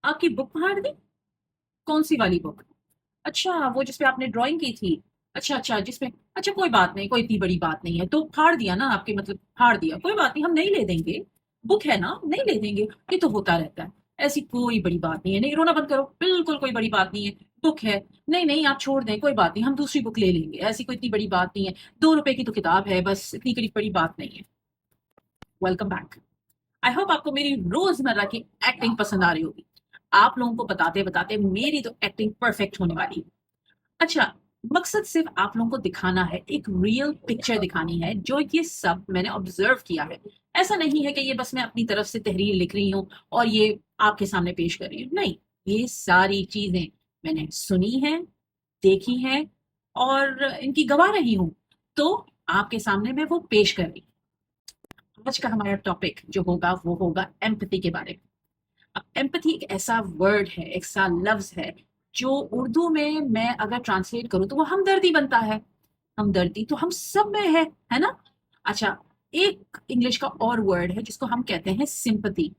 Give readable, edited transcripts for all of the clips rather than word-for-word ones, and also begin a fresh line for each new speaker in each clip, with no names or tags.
आपकी बुक फाड़ दी? कौन सी वाली बुक? अच्छा, वो जिसपे आपने ड्राइंग की थी। अच्छा अच्छा, जिसमें, अच्छा कोई बात नहीं, कोई इतनी बड़ी बात नहीं है, तो फाड़ दिया ना आपके, मतलब फाड़ दिया, कोई बात नहीं, हम नहीं ले देंगे। बुक है ना, नहीं ले देंगे। ये तो होता रहता है। ऐसी कोई बड़ी बात नहीं है, नहीं रोना बंद करो, बिल्कुल कोई बड़ी बात नहीं है। बुक है। नहीं नहीं, आप छोड़ दें, कोई बात नहीं, हम दूसरी बुक ले लेंगे, ऐसी कोई इतनी बड़ी बात नहीं है। 2 रुपए की तो किताब है, बस इतनी बड़ी बात नहीं है। Welcome back. आई होप आपको मेरी रोजमर्रा की एक्टिंग पसंद आ रही होगी। आप लोगों को बताते बताते मेरी तो एक्टिंग परफेक्ट होने वाली है। अच्छा, मकसद सिर्फ आप लोगों को दिखाना है, एक रियल पिक्चर दिखानी है, जो ये सब मैंने ऑब्जर्व किया है। ऐसा नहीं है कि ये बस मैं अपनी तरफ से तहरीर लिख रही हूँ और ये आपके सामने पेश कर रही हूँ, नहीं। ये सारी चीजें मैंने सुनी हैं, देखी हैं, और इनकी गवाह रही हूँ। तो आपके सामने मैं वो पेश कर रही हूँ। आज का हमारा टॉपिक जो होगा वो होगा एम्पैथी के बारे में। अब एम्पैथी एक ऐसा वर्ड है, एक ऐसा लफ्ज है, जो उर्दू में मैं अगर ट्रांसलेट करूं तो वो हमदर्दी बनता है। हमदर्दी तो हम सब में है ना? अच्छा, एक इंग्लिश का और वर्ड है जिसको हम कहते हैं सिंपैथी।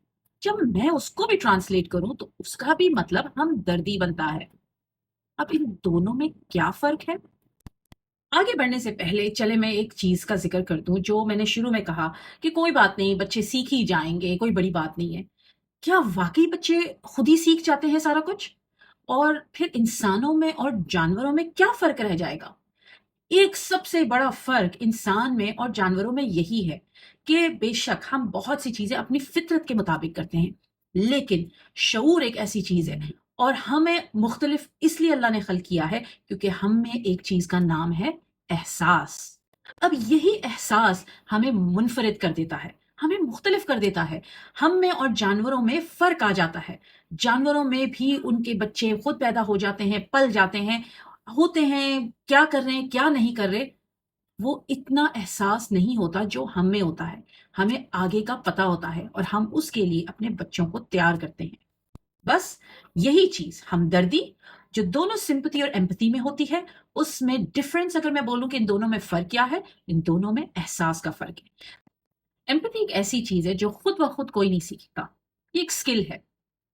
जब मैं उसको भी ट्रांसलेट करूं तो उसका भी मतलब हमदर्दी बनता है। अब इन दोनों में क्या फर्क है? आगे बढ़ने से पहले चले मैं एक चीज का जिक्र कर दूं, जो मैंने शुरू में कहा कि कोई बात नहीं, बच्चे सीख ही जाएंगे, कोई बड़ी बात नहीं है। क्या वाकई बच्चे खुद ही सीख जाते हैं सारा कुछ? और फिर इंसानों में और जानवरों में क्या फर्क रह जाएगा? एक सबसे बड़ा फर्क इंसान में और जानवरों में यही है कि बेशक हम बहुत सी चीजें अपनी फितरत के मुताबिक करते हैं, लेकिन शऊर एक ऐसी चीज है, और हमें मुख्तलिफ इसलिए अल्लाह ने खल्क किया है क्योंकि हम में एक चीज का नाम है एहसास। अब यही एहसास हमें मुनफरिद कर देता है, हमें मुख्तलिफ कर देता है। हम में और जानवरों में फ़र्क आ जाता है। जानवरों में भी उनके बच्चे खुद पैदा हो जाते हैं, पल जाते हैं, होते हैं, क्या कर रहे हैं, क्या नहीं कर रहे, वो इतना एहसास नहीं होता जो हम में होता है। हमें आगे का पता होता है और हम उसके लिए अपने बच्चों को तैयार करते हैं। बस यही चीज हमदर्दी, जो दोनों सिंपैथी और एम्पैथी में होती है, उसमें डिफरेंस अगर मैं बोलूं कि इन दोनों में फर्क क्या है, इन दोनों में एहसास का फर्क है। एम्पैथी एक ऐसी चीज है जो खुद ब खुद कोई नहीं सीखता। ये एक स्किल है,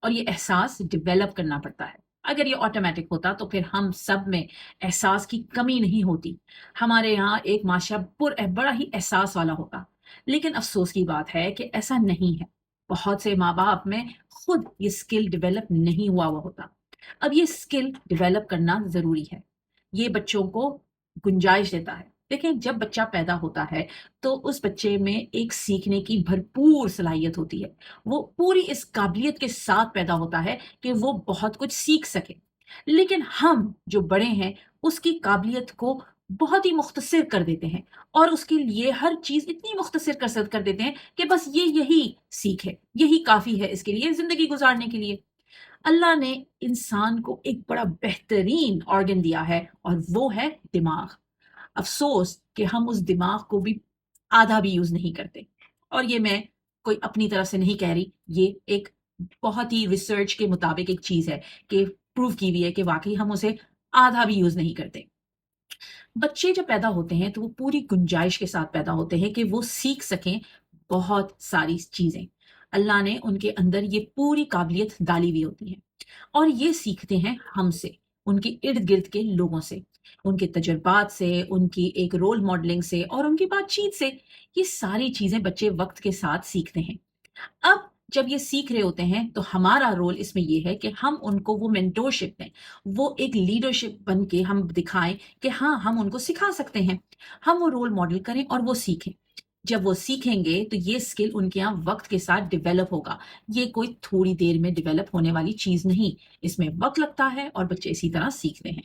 और ये एहसास डेवलप करना पड़ता है। अगर ये ऑटोमेटिक होता तो फिर हम सब में एहसास की कमी नहीं होती। हमारे यहाँ एक माशरा बड़ा ही एहसास वाला होता। लेकिन अफसोस की बात है कि ऐसा नहीं है। बहुत से माँ बाप में खुद ये स्किल डेवलप नहीं हुआ होता। अब ये स्किल डेवलप करना जरूरी है। ये बच्चों को गुंजाइश देता है। देखें, जब बच्चा पैदा होता है तो उस बच्चे में एक सीखने की भरपूर सलाहियत होती है। वो पूरी इस काबिलियत के साथ पैदा होता है कि वो बहुत कुछ सीख सके। लेकिन हम जो बड़े हैं, उसकी काबिलियत को बहुत ही मुख्तसर कर देते हैं, और उसके लिए हर चीज इतनी मुख्तसर कर देते हैं कि बस ये यही सीख है, यही काफी है इसके लिए, जिंदगी गुजारने के लिए। अल्लाह ने इंसान को एक बड़ा बेहतरीन ऑर्गन दिया है, और वो है दिमाग। अफसोस कि हम उस दिमाग को भी आधा भी यूज नहीं करते। और ये मैं कोई अपनी तरफ से नहीं कह रही, ये एक बहुत ही रिसर्च के मुताबिक एक चीज है कि प्रूव की हुई है कि वाकई हम उसे आधा भी यूज नहीं करते। बच्चे जब पैदा होते हैं तो वो पूरी गुंजाइश के साथ पैदा होते हैं कि वो सीख सकें बहुत सारी चीजें। अल्लाह ने उनके अंदर ये पूरी काबिलियत डाली हुई होती है, और ये सीखते हैं हमसे, उनके इर्द गिर्द के लोगों से, उनके तजुर्बात से, उनकी एक रोल मॉडलिंग से, और उनकी बातचीत से। ये सारी चीजें बच्चे वक्त के साथ सीखते हैं। अब जब ये सीख रहे होते हैं तो हमारा रोल इसमें ये है कि हम उनको वो मेंटोरशिप दें, वो एक लीडरशिप बन के हम दिखाएं कि हाँ, हम उनको सिखा सकते हैं। हम वो रोल मॉडल करें और वो सीखें। जब वो सीखेंगे तो ये स्किल उनके यहाँ वक्त के साथ डेवलप होगा। ये कोई थोड़ी देर में डेवलप होने वाली चीज नहीं, इसमें वक्त लगता है और बच्चे इसी तरह सीखते हैं।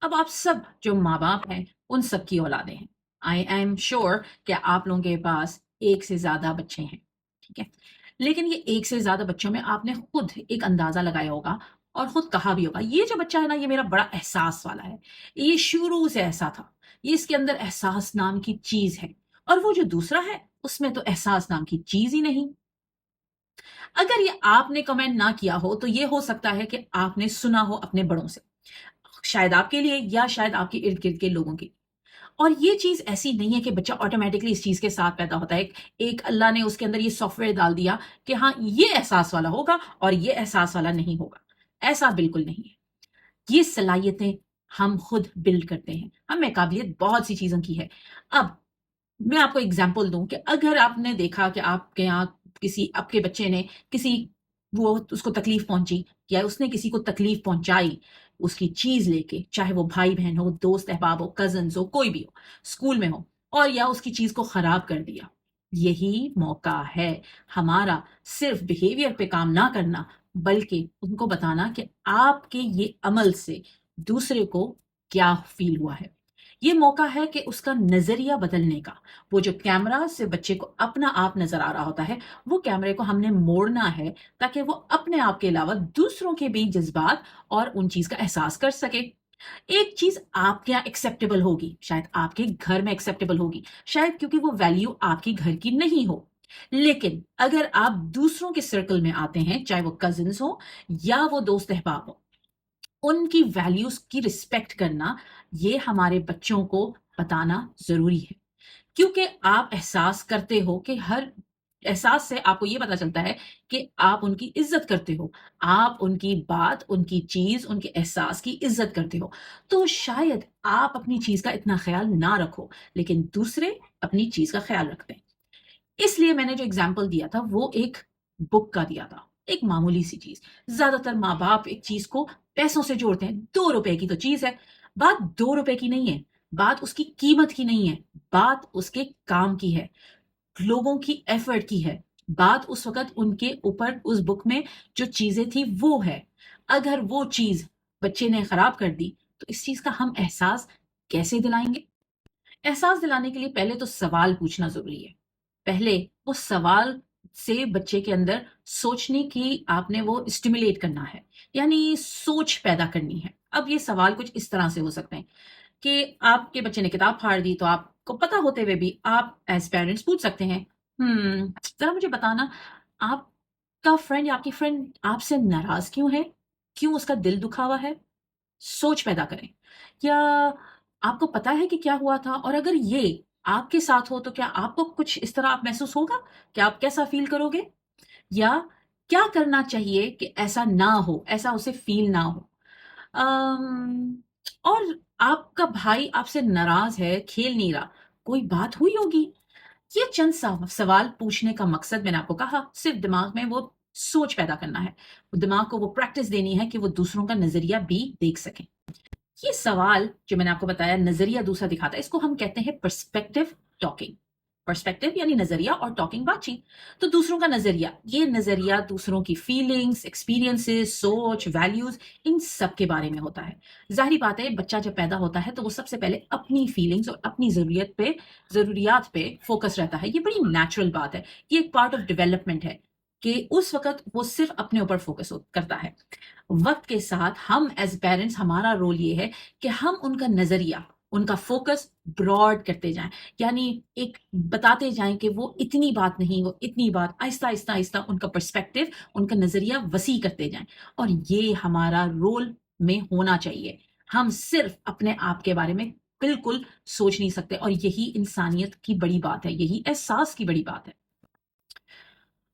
अब आप सब जो माँ बाप हैं, उन सब की औलादें हैं। आई एम श्योर कि आप लोगों के पास एक से ज्यादा बच्चे हैं, ठीक है? लेकिन ये एक से ज्यादा बच्चों में आपने खुद एक अंदाजा लगाया होगा, और खुद कहा भी होगा, ये जो बच्चा है ना, ये मेरा बड़ा एहसास वाला है। ये शुरू से ऐसा था, ये इसके अंदर एहसास नाम की चीज है। और वो जो दूसरा है, उसमें तो एहसास नाम की चीज ही नहीं। अगर ये आपने कमेंट ना किया हो तो ये हो सकता है कि आपने सुना हो अपने बड़ों से, शायद आपके लिए या शायद आपके इर्द गिर्द के लोगों के। اور یہ چیز ایسی نہیں ہے کہ بچہ آٹومیٹکلی اس چیز کے ساتھ پیدا ہوتا ہے، ایک اللہ نے اس کے اندر یہ سافٹ ویئر ڈال دیا کہ ہاں یہ احساس والا ہوگا اور یہ احساس والا نہیں ہوگا، ایسا بالکل نہیں ہے۔ یہ صلاحیتیں ہم خود بلڈ کرتے ہیں، ہمیں قابلیت بہت سی چیزوں کی ہے۔ اب میں آپ کو اگزامپل دوں کہ اگر آپ نے دیکھا کہ آپ کے یہاں کسی آپ کے بچے نے کسی وہ اس کو تکلیف پہنچی یا اس نے کسی کو تکلیف پہنچائی اس کی چیز لے کے، چاہے وہ بھائی بہن ہو، دوست احباب ہو، کزنز ہو، کوئی بھی ہو، اسکول میں ہو، اور یا اس کی چیز کو خراب کر دیا، یہی موقع ہے ہمارا صرف بیہیویئر پہ کام نہ کرنا بلکہ ان کو بتانا کہ آپ کے یہ عمل سے دوسرے کو کیا فیل ہوا ہے۔ یہ موقع ہے کہ اس کا نظریہ بدلنے کا۔ وہ جو کیمرہ سے بچے کو اپنا آپ نظر آ رہا ہوتا ہے، وہ کیمرے کو ہم نے موڑنا ہے تاکہ وہ اپنے آپ کے علاوہ دوسروں کے بھی جذبات اور ان چیز کا احساس کر سکے۔ ایک چیز آپ کے یہاں ایکسیپٹیبل ہوگی، شاید آپ کے گھر میں ایکسیپٹیبل ہوگی، شاید کیونکہ وہ ویلیو آپ کے گھر کی نہیں ہو، لیکن اگر آپ دوسروں کے سرکل میں آتے ہیں، چاہے وہ کزنس ہو یا وہ دوست احباب ہو، ان کی ویلیوز کی رسپیکٹ کرنا، یہ ہمارے بچوں کو بتانا ضروری ہے، کیونکہ آپ احساس کرتے ہو کہ ہر احساس سے آپ کو یہ پتا چلتا ہے کہ آپ ان کی عزت کرتے ہو، آپ ان کی بات، ان کی چیز، ان کے احساس کی عزت کرتے ہو، تو شاید آپ اپنی چیز کا اتنا خیال نہ رکھو لیکن دوسرے اپنی چیز کا خیال رکھتے ہیں۔ اس لیے میں نے جو اگزامپل دیا تھا وہ ایک بک کا دیا تھا، ایک معمولی سی چیز۔ زیادہ تر ماں باپ ایک چیز کو پیسوں سے جوڑتے ہیں، 2 روپے کی تو چیز ہے، بات 2 روپے کی نہیں ہے، بات اس کی قیمت کی نہیں ہے، بات اس کے کام کی ہے، لوگوں کی ایفرٹ کی ہے، بات اس وقت ان کے اوپر اس بک میں جو چیزیں تھی وہ ہے۔ اگر وہ چیز بچے نے خراب کر دی تو اس چیز کا ہم احساس کیسے دلائیں گے؟ احساس دلانے کے لیے پہلے تو سوال پوچھنا ضروری ہے۔ پہلے وہ سوال سے بچے کے اندر سوچنے کی آپ نے وہ اسٹیمولیٹ کرنا ہے، یعنی سوچ پیدا کرنی ہے۔ اب یہ سوال کچھ اس طرح سے ہو سکتے ہیں کہ آپ کے بچے نے کتاب پھاڑ دی تو آپ کو پتا ہوتے ہوئے بھی آپ ایز پیرنٹس پوچھ سکتے ہیں، ذرا مجھے بتانا آپ کا فرینڈ یا آپ کی فرینڈ آپ سے ناراض کیوں ہے؟ کیوں اس کا دل دکھا ہوا ہے؟ سوچ پیدا کریں۔ یا آپ کو پتا ہے کہ کیا ہوا تھا، اور اگر یہ آپ کے ساتھ ہو تو کیا آپ کو کچھ اس طرح آپ محسوس ہوگا کہ آپ کیسا فیل کرو گے، یا کیا کرنا چاہیے کہ ایسا نہ ہو، ایسا اسے فیل نہ ہو۔ ام، اور آپ کا بھائی آپ سے ناراض ہے، کھیل نہیں رہا، کوئی بات ہوئی ہوگی۔ یہ چند سوال پوچھنے کا مقصد میں نے آپ کو کہا صرف دماغ میں وہ سوچ پیدا کرنا ہے، دماغ کو وہ پریکٹس دینی ہے کہ وہ دوسروں کا نظریہ بھی دیکھ سکیں۔ یہ سوال جو میں نے آپ کو بتایا نظریہ دوسرا دکھاتا ہے، اس کو ہم کہتے ہیں پرسپیکٹو ٹاکنگ۔ پرسپیکٹو یعنی نظریہ اور ٹاکنگ بات چیت۔ تو دوسروں کا نظریہ، یہ نظریہ دوسروں کی فیلنگز، ایکسپیرینسز، سوچ، ویلیوز، ان سب کے بارے میں ہوتا ہے۔ ظاہری بات ہے بچہ جب پیدا ہوتا ہے تو وہ سب سے پہلے اپنی فیلنگز اور اپنی ضروریات پہ فوکس رہتا ہے، یہ بڑی نیچرل بات ہے، یہ ایک پارٹ آف ڈیولپمنٹ ہے کہ اس وقت وہ صرف اپنے اوپر فوکس کرتا ہے۔ وقت کے ساتھ ہم ایز پیرنٹس ہمارا رول یہ ہے کہ ہم ان کا نظریہ، ان کا فوکس براڈ کرتے جائیں، یعنی ایک بتاتے جائیں کہ وہ اتنی بات نہیں، وہ اتنی بات، آہستہ آہستہ آہستہ ان کا پرسپیکٹو، ان کا نظریہ وسیع کرتے جائیں، اور یہ ہمارا رول میں ہونا چاہیے۔ ہم صرف اپنے آپ کے بارے میں بالکل سوچ نہیں سکتے، اور یہی انسانیت کی بڑی بات ہے، یہی احساس کی بڑی بات ہے۔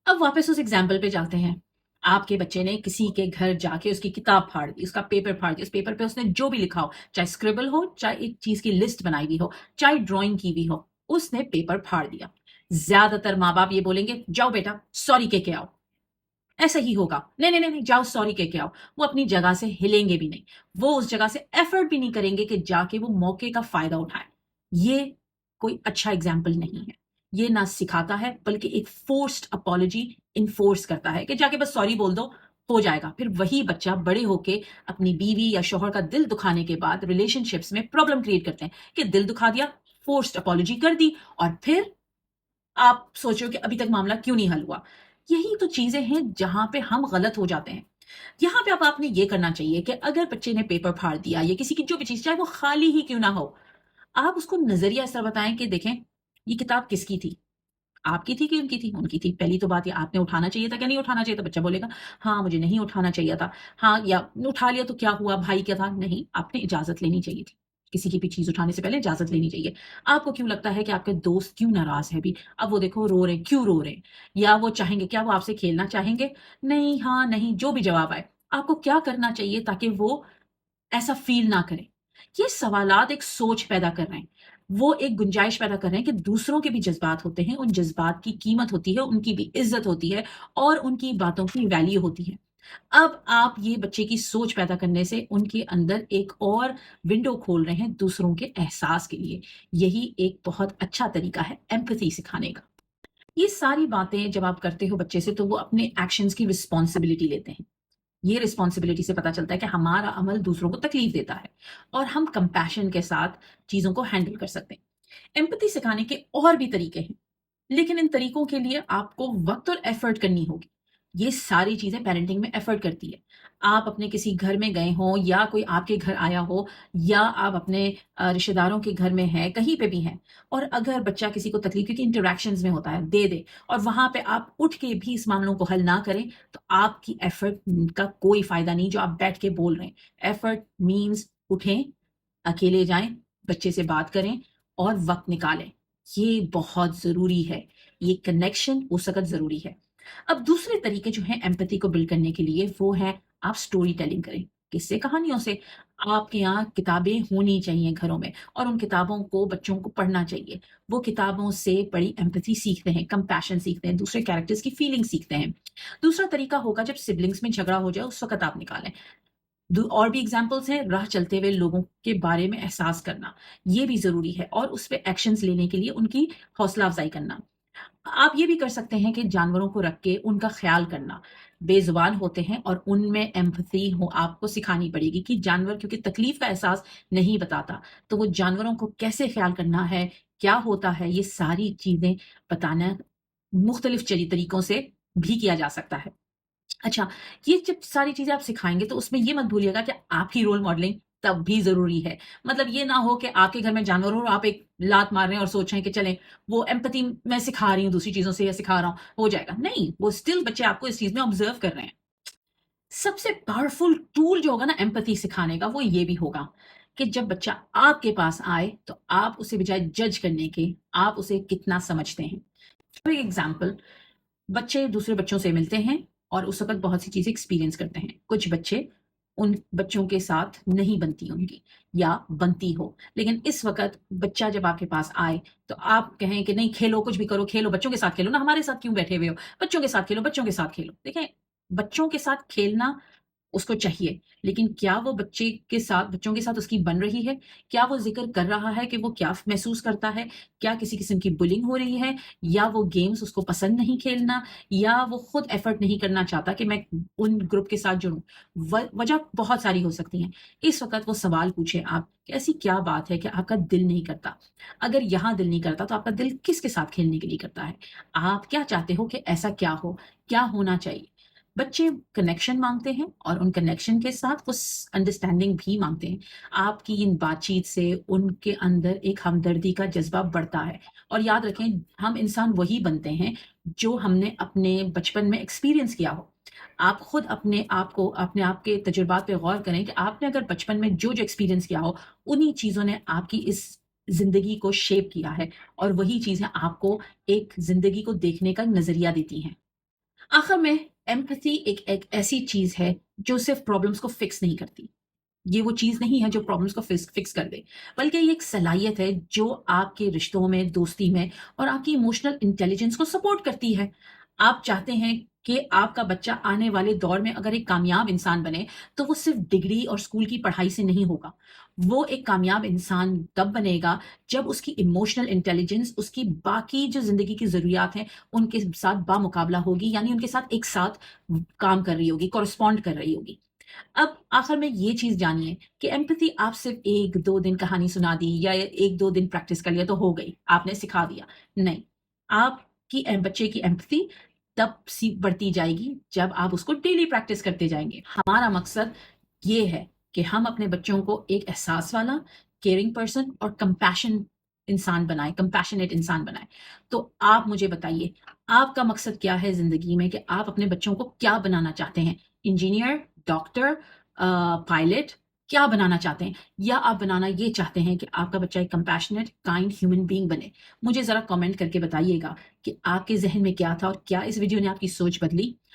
اب واپس اس ایگزامپل پہ جاتے ہیں۔ آپ کے بچے نے کسی کے گھر جا کے اس کی کتاب پھاڑ دی، اس کا پیپر پھاڑ دی، اس پیپر پہ اس نے جو بھی لکھا ہو، چاہے اسکریبل ہو، چاہے ایک چیز کی لسٹ بنائی ہوئی ہو، چاہے ڈرائنگ کی ہوئی ہو، اس نے پیپر پھاڑ دیا۔ زیادہ تر ماں باپ یہ بولیں گے جاؤ بیٹا سوری کہہ کے آؤ۔ ایسا ہی ہوگا، نہیں نہیں نہیں نہیں، جاؤ سوری کہہ کے آؤ۔ وہ اپنی جگہ سے ہلیں گے بھی نہیں، وہ اس جگہ سے ایفرٹ بھی نہیں کریں گے کہ جا کے وہ موقع کا فائدہ اٹھائیں۔ یہ کوئی اچھا ایگزامپل نہیں ہے، یہ نہ سکھاتا ہے بلکہ ایک فورسڈ اپالوجی انفورس کرتا ہے کہ جا کے بس سوری بول دو، ہو جائے گا۔ پھر وہی بچہ بڑے ہو کے اپنی بیوی یا شوہر کا دل دکھانے کے بعد ریلیشن شپس میں پرابلم کریٹ کرتے ہیں کہ دل دکھا دیا، فورسڈ اپالوجی کر دی، اور پھر آپ سوچو کہ ابھی تک معاملہ کیوں نہیں حل ہوا۔ یہی تو چیزیں ہیں جہاں پہ ہم غلط ہو جاتے ہیں۔ یہاں پہ اب آپ نے یہ کرنا چاہیے کہ اگر بچے نے پیپر پھاڑ دیا یا کسی کی جو بھی چیز، چاہے وہ خالی ہی کیوں نہ ہو، آپ اس کو نظریہ اس طرح بتائیں کہ دیکھیں یہ کتاب کس کی تھی، آپ کی تھی کہ ان کی تھی؟ ان کی تھی۔ پہلی تو بات یہ آپ نے اٹھانا چاہیے تھا کہ نہیں اٹھانا چاہیے تھا؟ بچہ بولے گا ہاں مجھے نہیں اٹھانا چاہیے تھا، ہاں، یا اٹھا لیا تو کیا ہوا، بھائی کیا تھا؟ نہیں، آپ نے اجازت لینی چاہیے تھی۔ किसी की भी चीज उठाने से पहले इजाजत लेनी चाहिए। आपको क्यों लगता है कि आपके दोस्त क्यों नाराज है अभी? अब वो देखो रो रहे हैं, क्यों रो रहे हैं? या वो चाहेंगे, क्या वो आपसे खेलना चाहेंगे? नहीं, हाँ, नहीं, जो भी जवाब आए। आपको क्या करना चाहिए ताकि वो ऐसा फील ना करें? ये सवालात एक सोच पैदा कर रहे हैं। वो एक गुंजाइश पैदा कर रहे हैं कि दूसरों के भी जज़्बात होते हैं, उन जज़्बात की कीमत होती है, उनकी भी इज़्ज़त होती है और उनकी बातों की वैल्यू होती है। अब आप ये बच्चे की सोच पैदा करने से उनके अंदर एक और विंडो खोल रहे हैं दूसरों के एहसास के लिए। यही एक बहुत अच्छा तरीका है एम्पैथी सिखाने का। ये सारी बातें जब आप करते हो बच्चे से तो वो अपने एक्शंस की रिस्पॉन्सिबिलिटी लेते हैं। ये रिस्पॉन्सिबिलिटी से पता चलता है कि हमारा अमल दूसरों को तकलीफ देता है और हम कंपैशन के साथ चीज़ों को हैंडल कर सकते हैं। एम्पैथी सिखाने के और भी तरीके हैं, लेकिन इन तरीकों के लिए आपको वक़्त और एफ़र्ट करनी होगी। ये सारी चीज़ें पेरेंटिंग में एफ़र्ट करती है। आप अपने किसी घर में गए हों या कोई आपके घर आया हो या आप अपने रिश्तेदारों के घर में हैं, कहीं पे भी हैं और अगर बच्चा किसी को तकलीफ़ क्योंकि इंटरैक्शंस में होता है, दे दे और वहाँ पे आप उठ के भी इस मामलों को हल ना करें, तो आपकी एफ़र्ट का कोई फ़ायदा नहीं जो आप बैठ के बोल रहे हैं। एफ़र्ट मीन्स उठें, अकेले जाएँ, बच्चे से बात करें और वक़्त निकालें। ये बहुत ज़रूरी है। ये कनेक्शन उस वक़्त ज़रूरी है। अब दूसरे तरीके जो हैं एम्पैथी को बिल्ड करने के लिए वो है आप स्टोरी टेलिंग करें। किस्से कहानियों से। आपके यहाँ किताबें होनी चाहिए घरों में और उन किताबों को बच्चों को पढ़ना चाहिए। वो किताबों से बड़ी एम्पैथी सीखते हैं, कंपैशन सीखते हैं, दूसरे कैरेक्टर्स की फीलिंग सीखते हैं। दूसरा तरीका होगा जब सिबलिंग्स में झगड़ा हो जाए उस वक़्त आप निकालें। और भी एग्जाम्पल्स हैं राह चलते हुए लोगों के बारे में एहसास करना ये भी जरूरी है और उस पे एक्शंस लेने के लिए उनकी हौसला अफजाई करना। आप ये भी कर सकते हैं कि जानवरों को रख के उनका ख्याल करना। बेजुबान होते हैं और उनमें एम्पैथी हो आपको सिखानी पड़ेगी कि जानवर क्योंकि तकलीफ का एहसास नहीं बताता, तो वो जानवरों को कैसे ख्याल करना है, क्या होता है, ये सारी चीजें बताना मुख्तलिफ तरीकों से भी किया जा सकता है। अच्छा, ये जब सारी चीज़ें आप सिखाएँगे तो उसमें ये मत भूलिएगा कि आपकी रोल मॉडलिंग तब भी ज़रूरी है। मतलब ये ना हो कि आपके घर में जानवर हो और आप एक लात मार रहे हैं और सोच रहे हैं कि चलें वो एम्पैथी मैं सिखा रही हूँ दूसरी चीज़ों से या सिखा रहा हूँ, हो जाएगा। नहीं, वो स्टिल बच्चे आपको इस चीज़ में ऑब्ज़र्व कर रहे हैं। सबसे पावरफुल टूल जो होगा ना एम्पैथी सिखाने का वो ये भी होगा कि जब बच्चा आपके पास आए तो आप उसे बजाय जज करने के, आप उसे कितना समझते हैं। फॉर एग्ज़ाम्पल बच्चे दूसरे बच्चों से मिलते हैं और उस वक़्त बहुत सी चीज़ें एक्सपीरियंस करते हैं। कुछ बच्चे उन बच्चों के साथ नहीं बनती उनकी या बनती हो। लेकिन इस वक़्त बच्चा जब आपके पास आए, तो आप कहें कि नहीं खेलो, कुछ भी करो, खेलो, बच्चों के साथ खेलो ना, हमारे साथ क्यों बैठे हुए हो? बच्चों के साथ खेलो, बच्चों के साथ खेलो। देखें, बच्चों के साथ खेलना उसको चाहिए, लेकिन क्या वो बच्चों के साथ उसकी बन रही है? क्या वो ज़िक्र कर रहा है कि वो क्या महसूस करता है? क्या किसी किस्म की बुलिंग हो रही है? या वो गेम्स उसको पसंद नहीं खेलना? या वो खुद एफ़र्ट नहीं करना चाहता कि मैं उन ग्रुप के साथ जुड़ूँ? वजह बहुत सारी हो सकती हैं। इस वक़्त वो सवाल पूछें आप कि ऐसी क्या बात है कि आपका दिल नहीं करता? अगर यहाँ दिल नहीं करता तो आपका दिल किसके साथ खेलने के लिए करता है? आप क्या चाहते हो कि ऐसा क्या हो? क्या होना चाहिए? बच्चे कनेक्शन माँगते हैं और उन कनेक्शन के साथ वो अंडरस्टैंडिंग भी माँगते हैं। आपकी इन बातचीत से उनके अंदर एक हमदर्दी का जज़्बा बढ़ता है और याद रखें हम इंसान वही बनते हैं जो हमने अपने बचपन में एक्सपीरियंस किया हो। आप खुद अपने आप के तजुर्बात पे गौर करें कि आपने अगर बचपन में जो-जो एक्सपीरियंस किया हो, उन्हीं चीज़ों ने आपकी इस ज़िंदगी को शेप किया है और वही चीज़ें आपको एक ज़िंदगी को देखने का नज़रिया देती हैं। आखिर में एम्पैथी एक एक ऐसी चीज़ है जो सिर्फ़ प्रॉब्लम्स को फ़िक्स नहीं करती। ये वो चीज़ नहीं है जो प्रॉब्लम्स को फ़िक्स कर दे, बल्कि ये एक सलाहियत है जो आपके रिश्तों में, दोस्ती में और आपकी इमोशनल इंटेलिजेंस को सपोर्ट करती है। आप चाहते हैं कि आपका बच्चा आने वाले दौर में अगर एक कामयाब इंसान बने, तो वो सिर्फ़ डिग्री और स्कूल की पढ़ाई से नहीं होगा। वो एक कामयाब इंसान तब बनेगा जब उसकी इमोशनल इंटेलिजेंस उसकी बाकी जो ज़िंदगी की ज़रूरियात हैं, उनके साथ बामुकाबला होगी यानी उनके साथ एक साथ काम कर रही होगी, कॉरेस्पॉन्ड कर रही होगी। अब आखिर में ये चीज़ जानिए कि एम्पैथी आप सिर्फ़ 1-2 दिन कहानी सुना दी या 1-2 दिन प्रैक्टिस कर लिया तो हो गई, आपने सिखा दिया। नहीं, आपकी बच्चे की एम्पैथी तब बढ़ती जाएगी जब आप उसको डेली प्रैक्टिस करते जाएँगे। हमारा मकसद ये है कि हम अपने बच्चों को एक एहसास वाला, केयरिंग पर्सन और कंपैशनेट इंसान बनाएँ। तो आप मुझे बताइए, आपका मकसद क्या है ज़िंदगी में कि आप अपने बच्चों को क्या बनाना चाहते हैं? इंजीनियर, डॉक्टर, पायलट کیا بنانا چاہتے ہیں؟ یا آپ بنانا یہ چاہتے ہیں کہ آپ کا بچہ ایک کمپیشنیٹ کائنڈ ہیومن بینگ بنے؟ مجھے ذرا کامنٹ کر کے بتائیے گا کہ آپ کے ذہن میں کیا تھا اور کیا اس ویڈیو نے آپ کی سوچ بدلی؟